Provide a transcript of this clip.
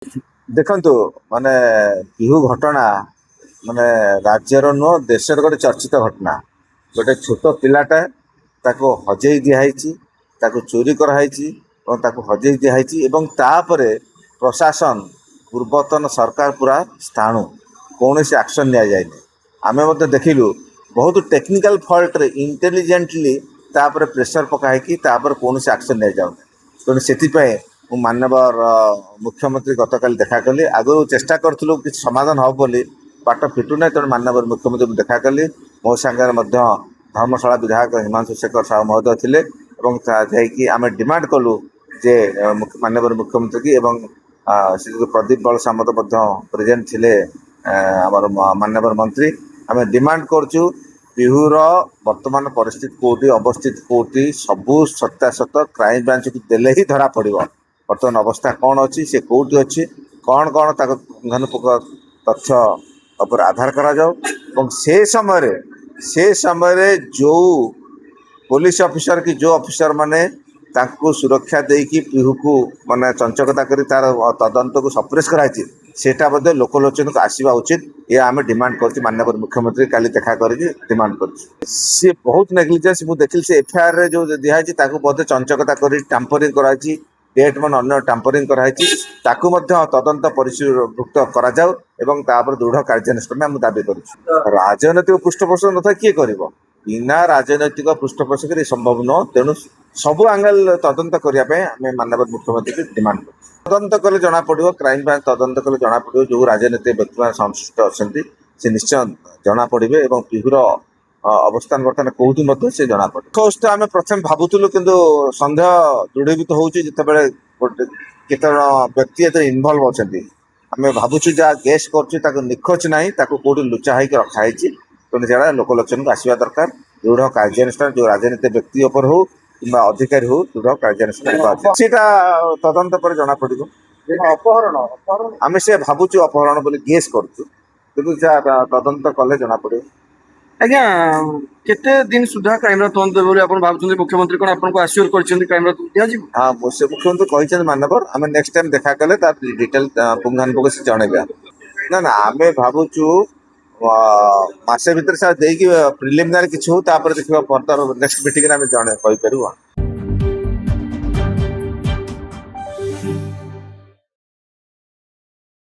ଦେଖନ୍ତୁ ମାନେ ପିହୁ ଘଟଣା ମାନେ ରାଜ୍ୟର ନୁହଁ ଦେଶର ଗୋଟେ ଚର୍ଚ୍ଚିତ ଘଟଣା। ଗୋଟେ ଛୋଟ ପିଲାଟା ତାକୁ ହଜେଇ ଦିଆହେଇଛି, ତାକୁ ଚୋରି କରାହେଇଛି ଏବଂ ତାକୁ ହଜେଇ ଦିଆହେଇଛି ଏବଂ ତାପରେ ପ୍ରଶାସନ ପୂର୍ବତନ ସରକାର ପୁରା ସ୍ଥାଣୁ କୌଣସି ଆକ୍ସନ୍ ନିଆଯାଇନି। ଆମେ ମଧ୍ୟ ଦେଖିଲୁ ବହୁତ ଟେକ୍ନିକାଲ ଫଲ୍ଟରେ ଇଣ୍ଟେଲିଜେଣ୍ଟଲି ତାପରେ ପ୍ରେସର ପକା ହେଇକି ତାପରେ କୌଣସି ଆକ୍ସନ୍ ନିଆଯାଉନି। ତେଣୁ ସେଥିପାଇଁ ମୁଁ ମାନ୍ୟବର ମୁଖ୍ୟମନ୍ତ୍ରୀ ଗତକାଲି ଦେଖା କଲି। ଆଗରୁ ଚେଷ୍ଟା କରୁଥିଲୁ କିଛି ସମାଧାନ ହେବ ବୋଲି, ବାଟ ଫିଟୁନାହିଁ। ତେଣୁ ମାନ୍ୟବର ମୁଖ୍ୟମନ୍ତ୍ରୀଙ୍କୁ ଦେଖା କଲି। ମୋ ସାଙ୍ଗରେ ମଧ୍ୟ ଧର୍ମଶାଳା ବିଧାୟକ ହିମାଂଶୁ ଶେଖର ସାହୁ ମହୋଦୟ ଥିଲେ ଏବଂ ଯାଇକି ଆମେ ଡିମାଣ୍ଡ କଲୁ ଯେ ମାନ୍ୟବର ମୁଖ୍ୟମନ୍ତ୍ରୀ ଏବଂ ସେ ଯେଉଁ ପ୍ରଦୀପ ବଳ ସାମନ୍ତ ମଧ୍ୟ ପ୍ରେଜେଣ୍ଟ ଥିଲେ ଆମର ମାନ୍ୟବର ମନ୍ତ୍ରୀ। ଆମେ ଡିମାଣ୍ଡ କରୁଛୁ ପିହୁର ବର୍ତ୍ତମାନ ପରିସ୍ଥିତି କେଉଁଠି, ଅବସ୍ଥିତି କେଉଁଠି, ସବୁ ସତ୍ୟାସତ କ୍ରାଇମବ୍ରାଞ୍ଚକୁ ଦେଲେ ହିଁ ଧରା ପଡ଼ିବ। ବର୍ତ୍ତମାନ ଅବସ୍ଥା କ'ଣ ଅଛି, ସେ କେଉଁଠି ଅଛି, କ'ଣ ତାକୁ ପୁଙ୍ଖାନୁପୁଙ୍ଖ ତଥ୍ୟ ଉପରେ ଆଧାର କରାଯାଉ ଏବଂ ସେ ସମୟରେ ଯେଉଁ ପୋଲିସ ଅଫିସର କି ଯେଉଁ ଅଫିସର ମାନେ ତାଙ୍କୁ ସୁରକ୍ଷା ଦେଇକି ପିହୁକୁ ମାନେ ଚଞ୍ଚକତା କରି ତାର ତଦନ୍ତକୁ ସପ୍ରେସ୍ କରାଯାଇଛି, ସେଇଟା ମଧ୍ୟ ଲୋକଲୋଚନକୁ ଆସିବା ଉଚିତ। ଏହା ଆମେ ଡିମାଣ୍ଡ କରୁଛୁ। ମାନ୍ୟବର ମୁଖ୍ୟମନ୍ତ୍ରୀ କାଲି ଦେଖା କରିକି ଡିମାଣ୍ଡ କରୁଛୁ। ସିଏ ବହୁତ ନେଗ୍ଲିଜେନ୍ସ ମୁଁ ଦେଖିଲି। ସେ ଏଫଆଇଆରରେ ଯେଉଁ ଦିଆହେଇଛି ତାକୁ ମଧ୍ୟ ଚଞ୍ଚକତା କରି ଟାମ୍ପରିଂ କରାଯାଇଛି, ଡେଟ୍ ମାନେ ଅନ୍ୟ ଟାମ୍ପରିଂ କରାହେଇଛି। ତାକୁ ମଧ୍ୟ ତଦନ୍ତ ପରିସରଭୁକ୍ତ କରାଯାଉ ଏବଂ ତାପରେ ଦୃଢ଼ କାର୍ଯ୍ୟାନୁଷ୍ଠାନ ଆମେ ଦାବି କରୁଛୁ। ରାଜନୈତିକ ପୃଷ୍ଠପୋଷକ ନଥାଏ କିଏ କରିବ? ବିନା ରାଜନୈତିକ ପୃଷ୍ଠପୋଷକରେ ସମ୍ଭବ ନୁହଁ। ତେଣୁ ସବୁ ଆଙ୍ଗେଲ ତଦନ୍ତ କରିବା ପାଇଁ ଆମେ ମାନ୍ୟବର ମୁଖ୍ୟମନ୍ତ୍ରୀଙ୍କୁ ଡିମାଣ୍ଡ କରୁଛୁ। ତଦନ୍ତ କଲେ ଜଣାପଡ଼ିବ, କ୍ରାଇମବ୍ରାଞ୍ଚ ତଦନ୍ତ କଲେ ଜଣାପଡ଼ିବ ଯେଉଁ ରାଜନୈତିକ ବ୍ୟକ୍ତିମାନେ ସଂଶ୍ଳିଷ୍ଟ ଅଛନ୍ତି ସେ ନିଶ୍ଚୟ ଜଣାପଡ଼ିବେ ଏବଂ ପିହୁର ଅବସ୍ଥାନ ବର୍ତ୍ତମାନ କେଉଁଠି ମଧ୍ୟ ସେ ଜଣାପଡ଼ିବ। କୋର୍ସଟା ଆମେ ପ୍ରଥମେ ଭାବୁଥିଲୁ, କିନ୍ତୁ ସନ୍ଦେହ ଦୃଢ଼ୀଭୂତ ହେଉଛି ଯେତେବେଳେ ଗୋଟେ କେତେଜଣ ବ୍ୟକ୍ତି ଏଥିରେ ଇନଭଲ୍ଭ ଅଛନ୍ତି। ଆମେ ଭାବୁଛୁ ଯାହା ଗେସ୍ କରୁଛୁ ତାକୁ ନିଖୋଜ ନାହିଁ, ତାକୁ କେଉଁଠି ଲୁଚା ହେଇକି ରଖାହେଇଛି। ତେଣୁ ଯାହା ଲୋକଲୋଚନକୁ ଆସିବା ଦରକାର। ଦୃଢ଼ କାର୍ଯ୍ୟାନୁଷ୍ଠାନ ଯେଉଁ ରାଜନୈତିକ ବ୍ୟକ୍ତି ଉପରେ ହଉ କିମ୍ବା ଅଧିକାରୀ ହଉ ଦୃଢ଼ କାର୍ଯ୍ୟାନୁଷ୍ଠାନ ସେଇଟା ତଦନ୍ତ ପରେ ଜଣାପଡ଼ିବ। ଅପହରଣ ଆମେ ସେ ଭାବୁଛୁ ଅପହରଣ ବୋଲି ଗେସ୍ କରୁଛୁ, କିନ୍ତୁ ଯାହା ତଦନ୍ତ କଲେ ଜଣାପଡ଼ିବ। ଆଜ୍ଞା, କେତେ ଦିନ ସୁଦ୍ଧା କ୍ରାଇମର ତଦନ୍ତ ଦେବେ ବୋଲି ଆପଣ ଭାବୁଛନ୍ତି? ମୁଖ୍ୟମନ୍ତ୍ରୀ କ'ଣ ଆପଣଙ୍କୁ ଆସ୍ୟୁର କରିଛନ୍ତି କ୍ରାଇମର ଦିଆଯିବ? ହଁ, ସେ ମୁଖ୍ୟମନ୍ତ୍ରୀ କହିଛନ୍ତି ମାନ୍ୟବର, ଆମେ ନେକ୍ସଟ ଟାଇମ୍ ଦେଖା କଲେ ତାର ଡିଟେଲ ପୁଙ୍ଖାନୁପୁଙ୍ଖ ସେ ଜଣେଇବା। ନା ଆମେ ଭାବୁଛୁ ମାସେ ଭିତରେ ସାର୍ ଦେଇକି ପ୍ରିଲିମିନାରୀ କିଛି ହଉ, ତାପରେ ଦେଖିବା ଫର୍ଦର ନେକ୍ସଟ ମିଟିଂରେ ଆମେ କହିପାରିବୁ।